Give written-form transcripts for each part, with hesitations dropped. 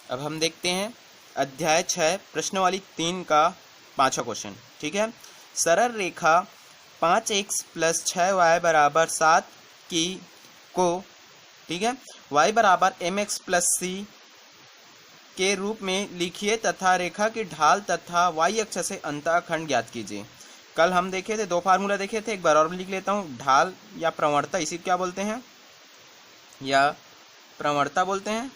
अब हम देखते हैं अध्याय 6 प्रश्नावली 3 का 5वां क्वेश्चन। ठीक है, सरल रेखा 5x + 6y = 7 की को, ठीक है, y = mx + c के रूप में लिखिए तथा रेखा की ढाल तथा y अक्ष से अंतःखंड ज्ञात कीजिए। कल हम देखे थे, दो फार्मूला देखे थे, एक बार और लिख लेता हूँ। ढाल या प्रवणता, इसी क्या बोलते हैं, या प्रवणता बोलते हैं,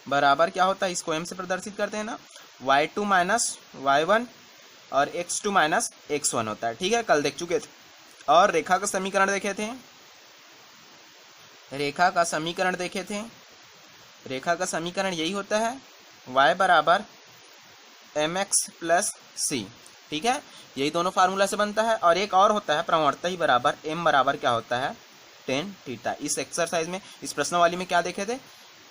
बराबर क्या होता है, इसको m से प्रदर्शित करते हैं ना, y2 - y1 और x2 - x1 होता है। ठीक है, कल देख चुके थे। और रेखा का समीकरण देखे थे, रेखा का समीकरण देखे थे। रेखा का समीकरण यही होता है, y = mx + c। ठीक है, यही दोनों फार्मूला से बनता है। और एक और होता है प्रवणता ही बराबर m बराबर क्या होता है, tan थीटा। इस एक्सरसाइज में, इस प्रश्नावली में क्या देखे थे,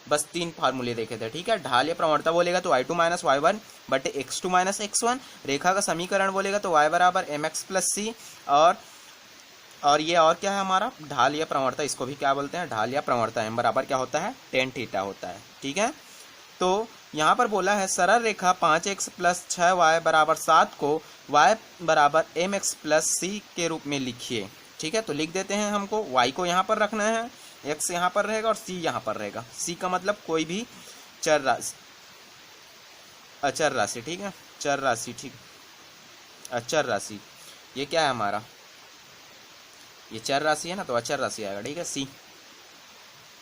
बस 3 फार्मूले देखे थे। ठीक है, ढाल या प्रवणता बोलेगा तो y2 - y1 बटे x2 - x1। रेखा का समीकरण बोलेगा तो y = mx + c। और ये और क्या है हमारा, ढाल या प्रवणता, इसको भी क्या बोलते हैं, ढाल या प्रवणता। m बराबर क्या होता है, tan थीटा होता है। ठीक है, तो यहाँ पर बोला है सरल रेखा 5x + 6y = 7 को y = mx + c के रूप में लिखिए। ठीक है, तो लिख देते हैं। हमको y को यहाँ पर रखना है, x यहाँ पर रहेगा और c यहाँ पर रहेगा। c का मतलब कोई भी चर राशि, अचर राशि। ठीक है, चर राशि, ठीक, अचर राशि। ये क्या है हमारा, ये चर राशि है ना, तो अचर राशि आएगा। ठीक है, c।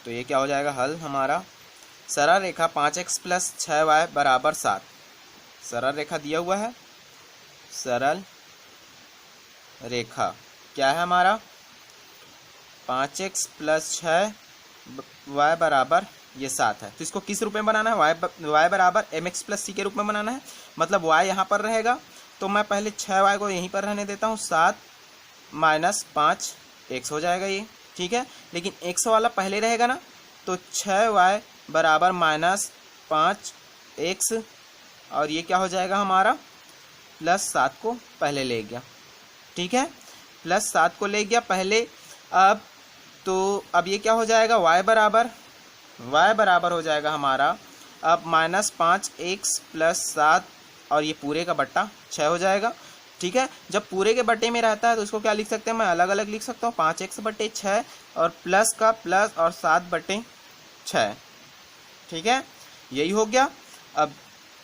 तो ये क्या हो जाएगा हल हमारा, सरल रेखा 5x + 6y = 7। सरल रेखा दिया हुआ है, सरल रेखा क्या है हमारा, 5x + 6y = ये 7 है। तो इसको किस रूप में बनाना है, y = mx + c के रूप में बनाना है। मतलब y यहाँ पर रहेगा, तो मैं पहले 6y को यहीं पर रहने देता हूँ, 7 - 5 x हो जाएगा ये। ठीक है, लेकिन x वाला पहले रहेगा ना, तो 6y = -5x, और ये क्या हो जाएगा हमारा, +7 को पहले ले गया। ठीक है, +7 को ले गया पहले। अब तो अब ये क्या हो जाएगा, y बराबर हो जाएगा हमारा अब -5x + 7, और ये पूरे का बट्टा 6 हो जाएगा। ठीक है, जब पूरे के बट्टे में रहता है तो इसको क्या लिख सकते हैं, मैं अलग अलग लिख सकता हूँ, 5x बटे 6 और प्लस का प्लस और 7 बटे 6। ठीक है, यही हो गया। अब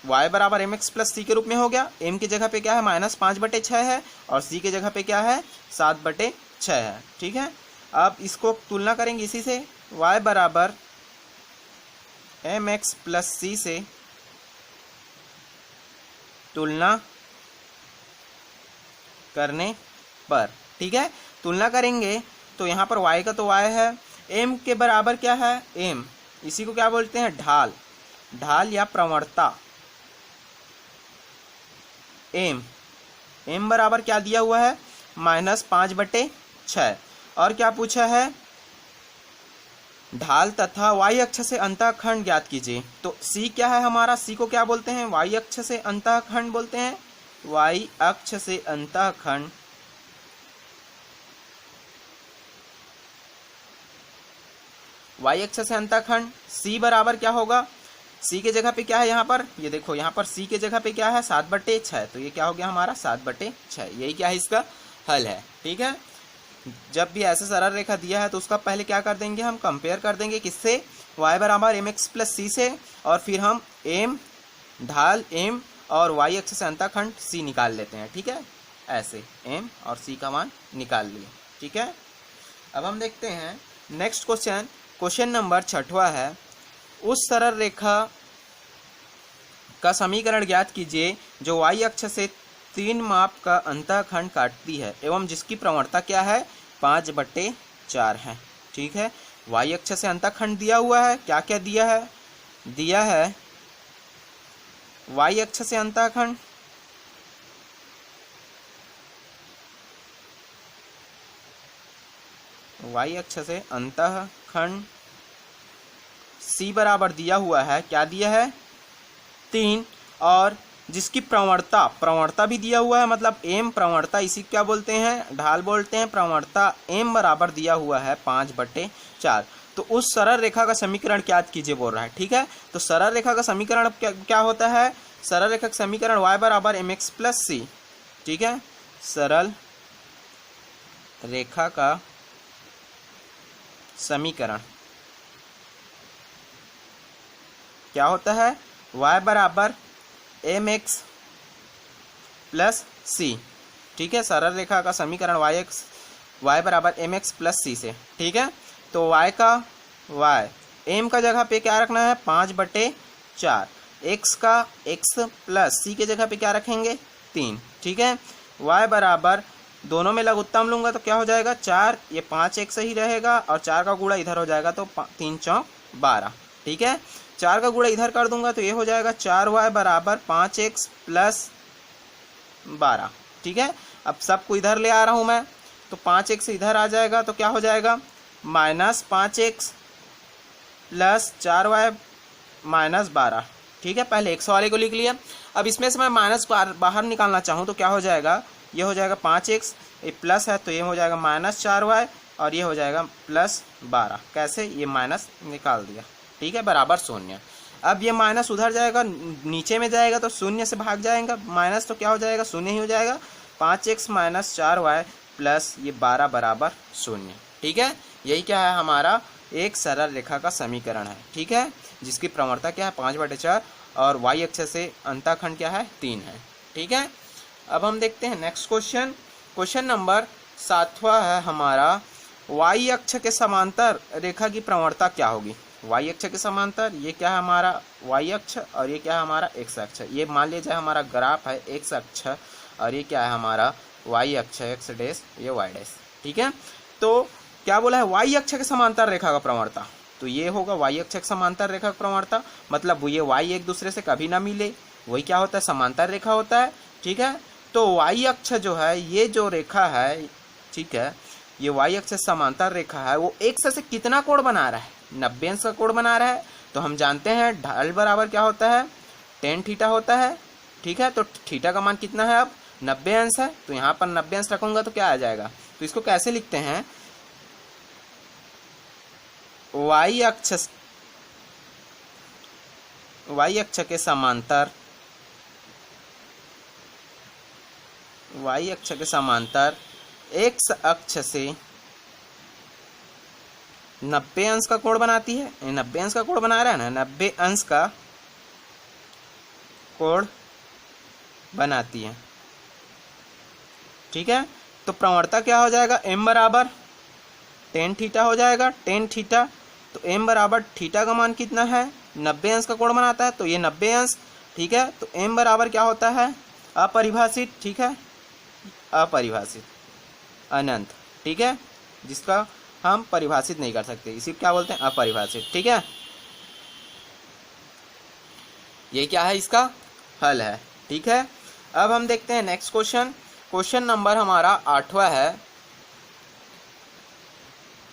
y = mx + c के रूप में हो गया। m की जगह पे क्या है, -5 बटे 6 है, और c की जगह पे क्या है, 7 बटे 6 है। ठीक है, अब इसको तुलना करेंगे इसी से, y = mx + c से तुलना करने पर। ठीक है, तुलना करेंगे तो यहाँ पर y का तो y है, m के बराबर क्या है, m, इसी को क्या बोलते हैं, ढाल, ढाल या प्रवणता। m बराबर क्या दिया हुआ है, -5 बटे 6। और क्या पूछा है, ढाल तथा y अक्ष से अंतःखंड ज्ञात कीजिए। तो c क्या है हमारा, c को क्या बोलते हैं, y अक्ष से अंतःखंड बोलते हैं, y अक्ष से अंतःखंड। y अक्ष से अंतःखंड। c बराबर क्या होगा, c के जगह पे क्या है यहाँ पर, ये देखो यहाँ पर c के जगह पे क्या है, 7 बटे 6। तो ये क्या हो गया हमारा, 7 बटे 6। यही क्या है, इसका हल है। ठीक है, जब भी ऐसे सरल रेखा दिया है तो उसका पहले क्या कर देंगे, हम कंपेयर कर देंगे किससे, y = mx + c से, और फिर हम m, ढाल m और y अक्ष से अंतःखंड c निकाल लेते हैं। ठीक है, ऐसे m और c का मान निकाल लिए। ठीक है, अब हम देखते हैं नेक्स्ट क्वेश्चन। क्वेश्चन नंबर 6वां है, उस सरल रेखा का समीकरण ज्ञात कीजिए जो y अक्ष से 3 माप का अंतःखंड काटती है एवं जिसकी प्रवणता क्या है, 5 बटे 4 है। ठीक है, y अक्ष से अंतःखंड दिया हुआ है, क्या क्या दिया है, दिया है y अक्ष से अंतःखंड, y अक्ष से अंतःखंड, c बराबर दिया हुआ है, क्या दिया है, 3, और जिसकी प्रवणता, प्रवणता भी दिया हुआ है, मतलब m प्रवणता, इसी क्या बोलते हैं, ढाल बोलते हैं, प्रवणता m बराबर दिया हुआ है 5 बटे 4। तो उस सरल रेखा का समीकरण ज्ञात कीजिए बोल रहा है। ठीक है, तो सरल रेखा का समीकरण क्या होता है? सरल रेखा का समीकरण y बराबर mx प्लस सी। ठीक है, सरल रेखा का समीकरण क्या होता है? y बराबर mx प्लस सी। ठीक है, सरल रेखा का समीकरण y बराबर mx प्लस सी से। ठीक है, तो y m का जगह पे क्या रखना है? 5/4। x का x प्लस c के जगह पे क्या रखेंगे? 3। ठीक है, y बराबर दोनों में लघुत्तम लूंगा तो क्या हो जाएगा? 4। ये 5x ही रहेगा और 4 का गुणा इधर हो जाएगा तो 3 चौक 12। ठीक है, 4 का गुणा इधर कर दूंगा तो ये हो जाएगा 4y बराबर 5x प्लस 12। ठीक है, अब सबको इधर ले आ रहा हूं मैं तो 5x इधर आ जाएगा तो क्या हो जाएगा? -5x plus 4y minus 12। ठीक है, पहले x वाले को लिख लिया। अब इसमें से मैं माइनस बाहर निकालना चाहूँ तो क्या हो जाएगा? ये हो जाएगा 5x, ये प्लस है तो ये हो जाएगा -4y और ये हो जाएगा +12। कैसे? ये माइनस निकाल दिया। ठीक है, बराबर 0। अब ये माइनस उधर जाएगा, नीचे में जाएगा तो 0 से भाग जाएगा माइनस, तो क्या हो जाएगा? 0 ही हो जाएगा। 5x माइनस 4y प्लस ये 12 बराबर 0। ठीक है, यही क्या है? हमारा एक सरल रेखा का समीकरण है। ठीक है, जिसकी प्रवणता क्या है? 5/4 और y अक्ष से अंतःखंड क्या है? 3 है। ठीक है, अब हम देखते हैं नेक्स्ट क्वेश्चन। क्वेश्चन नंबर 7वां है हमारा, y अक्ष के समांतर रेखा की प्रवणता क्या होगी? y अक्ष के समांतर, ये क्या है हमारा? y अक्ष और ये क्या है हमारा? x अक्ष। ये मान लीजिए हमारा ग्राफ है x अक्ष और ये क्या है हमारा? y अक्ष, x डैश, ये y डैश। ठीक है, तो क्या बोला है? y अक्ष के समांतर रेखा का प्रवणता, तो ये होगा y अक्ष के समांतर रेखा का प्रवणता, मतलब ये y एक दूसरे से कभी ना मिले, वही क्या होता है? समांतर रेखा होता है। ठीक है, तो y अक्ष जो है, ये जो रेखा है, ठीक है, ये y अक्ष से समांतर रेखा है, वो x से कितना कोण बना रहा है? 90 अंश का कोण बना रहा है। तो हम जानते हैं ढाल बराबर क्या होता है? tan थीटा होता है। ठीक है, तो थीटा का मान कितना है? अब 90 अंश है, तो यहाँ पर 90 अंश रखूंगा तो क्या आ जाएगा? तो इसको कैसे लिखते हैं? y अक्ष के समांतर, y अक्ष के समांतर x अक्ष से 90 अंश का कोण बनाती है। 90 अंश का कोण बना रहा है ना, 90 अंश का कोण बनाती है। ठीक है, तो प्रवणता क्या हो जाएगा? m बराबर tan थीटा हो जाएगा। tan थीटा, तो m बराबर थीटा का मान कितना है? 90 अंश का कोण बनाता है, तो ये 90 अंश। ठीक है, तो m बराबर क्या होता है? अपरिभाषित। ठीक है, अपरिभाषित, अनंत। ठीक है, जिसका हम परिभाषित नहीं कर सकते, इसी क्या बोलते हैं? अपरिभाषित। ठीक है, ये क्या है? इसका हल है। ठीक है, अब हम देखते हैं नेक्स्ट क्वेश्चन। क्वेश्चन नंबर हमारा 8वां है,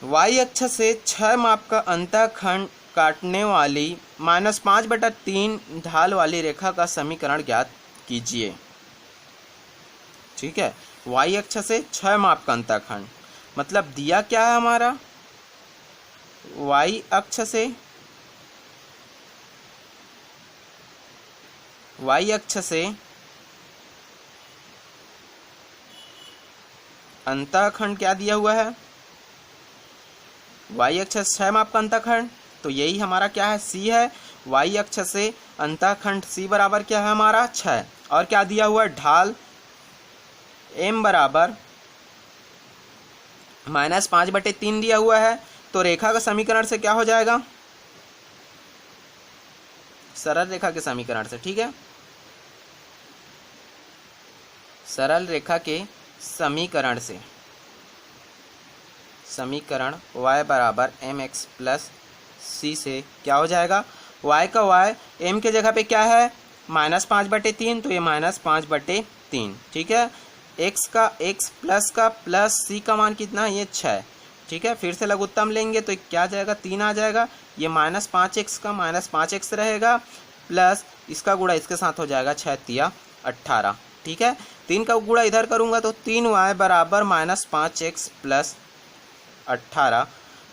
y अक्ष से 6 माप का अंतःखंड काटने वाली -5/3 ढाल वाली रेखा का समीकरण ज्ञात कीजिए। ठीक है, y अक्ष से 6 माप का अंतःखंड, मतलब दिया क्या है हमारा? y अक्ष से अंतःखंड क्या दिया हुआ है? y अक्ष से 6 माप का अंतःखंड, तो यही हमारा क्या है? c है। y अक्ष से अंतःखंड c बराबर क्या है हमारा? 6। और क्या दिया हुआ है? ढाल m बराबर -5/3 दिया हुआ है। तो रेखा का समीकरण से क्या हो जाएगा? सरल रेखा के समीकरण से। ठीक है, सरल रेखा के समीकरण से, समीकरण y बराबर mx प्लस c से क्या हो जाएगा? y का y, m के जगह पे क्या है? -5/3, तो ये -5/3। ठीक है, x का x प्लस का प्लस c का मान कितना है? ये 6। ठीक है, फिर से लघुत्तम लेंगे तो क्या आ जाएगा? 3 आ जाएगा। ये -5x का -5x रहेगा, प्लस इसका गुणा इसके साथ हो जाएगा 6 तिया 18। ठीक है, 3 का गुणा इधर करूंगा तो 3y बराबर -5x प्लस 18।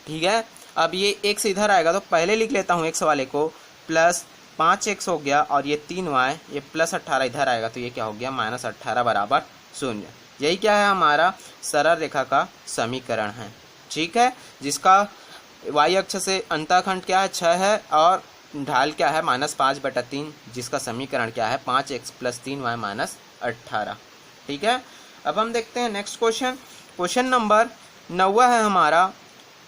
ठीक है, अब ये x इधर आएगा तो पहले लिख लेता हूँ x वाले को, प्लस 5x हो गया और ये 3y, ये प्लस 18 इधर आएगा तो ये क्या हो गया -18 बराबर 0। यही क्या है हमारा सरल रेखा का समीकरण है। ठीक है, जिसका y अक्ष से अंतःखंड क्या है 6 है और ढाल क्या है -5/3, जिसका समीकरण क्या है 5x + 3y - 18। ठीक है, अब हम देखते हैं नेक्स्ट क्वेश्चन। क्वेश्चन नंबर 9 है हमारा,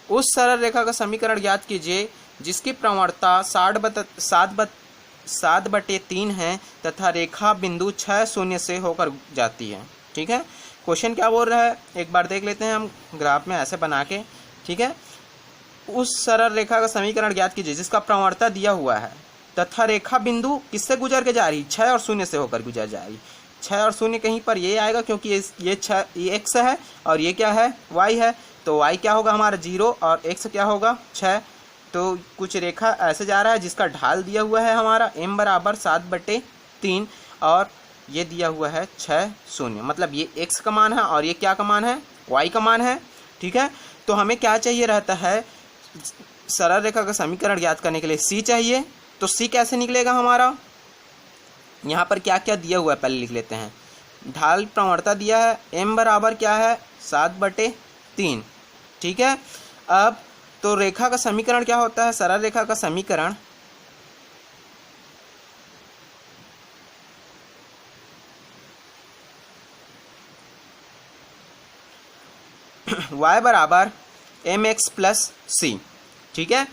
उस सरल रेखा का समीकरण ज्ञात कीजिए जिसकी प्रवणता 7/3 है तथा रेखा बिंदु 6 0 से होकर जाती है। ठीक है, क्वेश्चन क्या बोल रहा है एक बार देख लेते हैं हम ग्राफ में ऐसे बना के। ठीक है, उस सरल रेखा का समीकरण ज्ञात कीजिए जिसका प्रवणता दिया हुआ है तथा रेखा बिंदु किससे गुजर के जा रही, 6 और 0 से होकर गुजर जा रही। 6 और 0 कहीं पर ये आएगा क्योंकि ये x है और ये क्या है y है, तो y क्या होगा हमारा 0 और x क्या होगा 6। तो कुछ रेखा ऐसे जा रहा है जिसका ढाल दिया हुआ है हमारा m = 7/3 और ये दिया हुआ है 6 0, मतलब ये x का मान है और ये क्या का मान है y का मान है। ठीक है, तो हमें क्या चाहिए रहता है सरल रेखा का समीकरण ज्ञात करने के लिए c चाहिए। तो c कैसे निकलेगा हमारा, यहाँ पर क्या क्या दिया हुआ है पहले लिख लेते हैं। ढाल प्रवणता दिया है m बराबर क्या है 7/3। ठीक है, अब तो रेखा का समीकरण क्या होता है, सरल रेखा का समीकरण y = mx + c। ठीक है,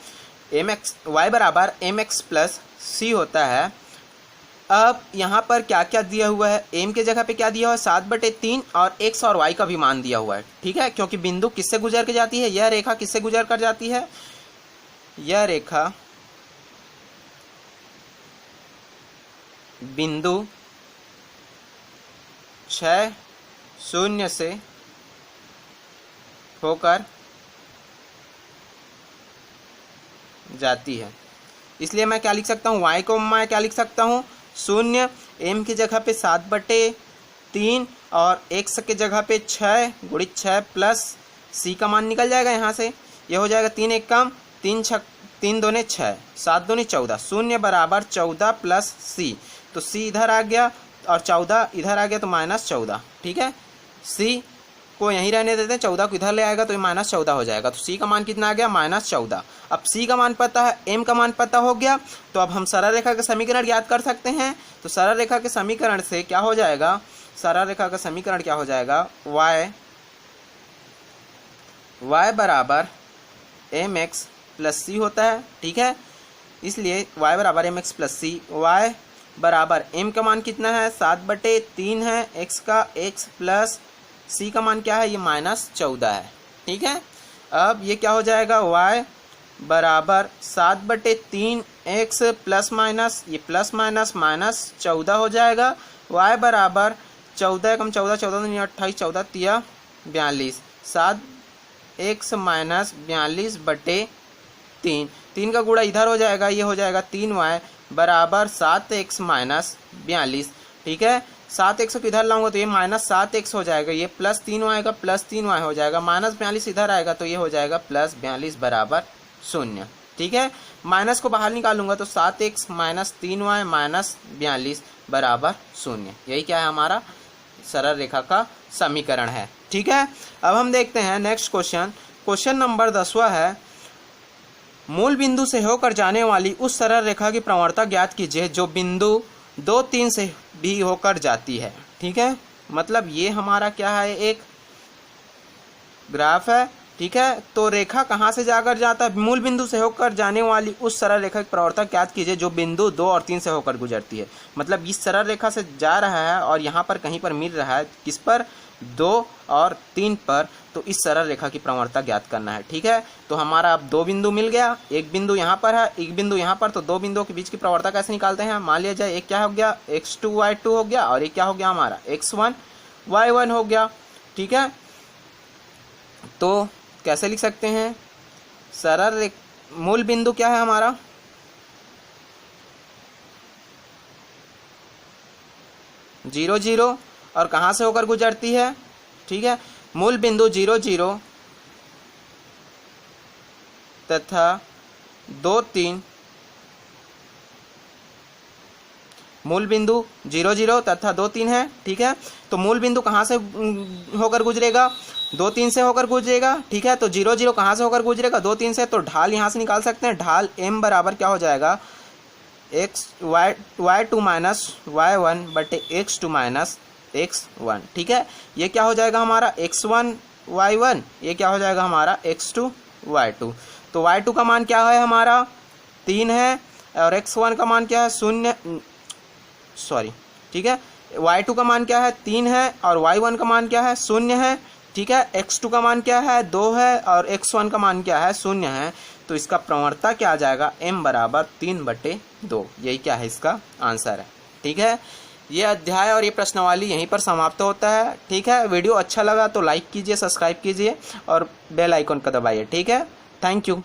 y = mx + c होता है। अब यहाँ पर क्या क्या दिया हुआ है, m के जगह पे क्या दिया हुआ है 7/3 और x और y का भी मान दिया हुआ है। ठीक है, क्योंकि बिंदु किससे गुजर के जाती है, यह रेखा किससे गुजर कर जाती है, यह रेखा बिंदु 6 0 से होकर जाती है। इसलिए मैं क्या लिख सकता हूँ, y को मैं क्या लिख सकता हूँ 0, m की जगह पे 7/3 और x के जगह पे 6 × 6 प्लस c का मान निकल जाएगा यहाँ से, ये हो जाएगा 3 1 कम 3 2 6 7 2 14, 0 = 14 प्लस c, तो c इधर आ गया और 14 इधर आ गया तो -14। ठीक है, c को यहीं रहने देते हैं, 14 को इधर ले आएगा तो ये -14 हो जाएगा। तो c का मान कितना आ गया -14। अब c का मान पता है, m का मान पता हो गया, तो अब हम सरल रेखा का समीकरण याद कर सकते हैं। तो सरल रेखा के समीकरण से क्या हो जाएगा, सरल रेखा का समीकरण क्या हो जाएगा, y = mx + c होता है। ठीक है, इसलिए y = mx + c, y बराबर m का मान कितना है 7/3 है, x का x प्लस c का मान क्या है, ये -14 है। ठीक है, अब ये क्या हो जाएगा, y = 7/3 x प्लस माइनस ये प्लस माइनस -14 हो जाएगा। y बराबर 14 कम 14 14 दूनी 28 14 तिया 42, 7x - 42/3, 3 का गुणा इधर हो जाएगा, ये हो जाएगा 3y बराबर 7x - 42। ठीक है, 7x को इधर लाऊंगा तो ये -7x हो जाएगा, ये प्लस 3y का प्लस 3y हो जाएगा, -42 इधर आएगा तो ये हो जाएगा +42 = 0। ठीक है, माइनस को बाहर निकालूंगा तो 7x - 3y - 42 = 0। यही क्या है हमारा सरल रेखा का समीकरण है। ठीक है, अब हम देखते हैं नेक्स्ट क्वेश्चन। क्वेश्चन नंबर 10वां है, मूल बिंदु से होकर जाने वाली उस सरल रेखा की प्रवणता ज्ञात कीजिए जो बिंदु 2 3 से भी होकर जाती है। ठीक है, मतलब ये हमारा क्या है, एक ग्राफ है। ठीक है, तो रेखा कहाँ से जाकर जाता है, मूल बिंदु से होकर जाने वाली उस सरल रेखा की प्रवणता ज्ञात कीजिए जो बिंदु 2 और 3 से होकर गुजरती है। मतलब इस सरल रेखा से जा रहा है और यहाँ पर कहीं पर मिल रहा है, किस पर, 2 और 3 पर, तो इस सरल रेखा की प्रवणता ज्ञात करना है। ठीक है, तो हमारा अब 2 बिंदु मिल गया, एक बिंदु यहाँ पर है, एक बिंदु यहाँ पर, तो 2 बिंदुओं के बीच की प्रवणता कैसे निकालते हैं। मान लिया जाए एक क्या हो गया, x2 y2 हो गया और एक क्या हो गया हमारा x1 y1 हो गया। ठीक है, तो कैसे लिख सकते हैं, सरल मूल बिंदु क्या है हमारा, जीरो जीरो, और कहाँ से होकर गुजरती है। ठीक है, मूल बिंदु 0 0 तथा 2 3 मूल बिंदु 0 0 तथा 2 3 है। ठीक है, तो मूल बिंदु कहाँ से होकर गुजरेगा? 2 3 से होकर गुजरेगा। ठीक है, तो 0 0 कहाँ से होकर गुजरेगा? 2 3 से। तो ढाल यहाँ से निकाल सकते हैं। ढाल m बराबर क्या हो जाएगा? y2 माइनस y1 बटे x2 माइनस x1। ठीक है, ये क्या हो जाएगा हमारा? x1 y1, ये क्या हो जाएगा हमारा? x2 y2। तो y2 का मान क्या है हमारा? 3 है, और x1 का मान क्या है? 0, सॉरी, ठीक है, y2 का मान क्या है? 3 है, और y1 का मान क्या है? 0 है। ठीक है, x2 का मान क्या है? 2 है, और x1 का मान क्या है? 0 है। तो इसका प्रवणता क्या आ जाएगा? m बराबर 3/2। यही क्या है? इसका आंसर है। ठीक है, ये अध्याय और ये प्रश्नावली यहीं पर समाप्त होता है। ठीक है, वीडियो अच्छा लगा तो लाइक कीजिए, सब्सक्राइब कीजिए और बेल आइकन का दबाइए। ठीक है, थैंक यू।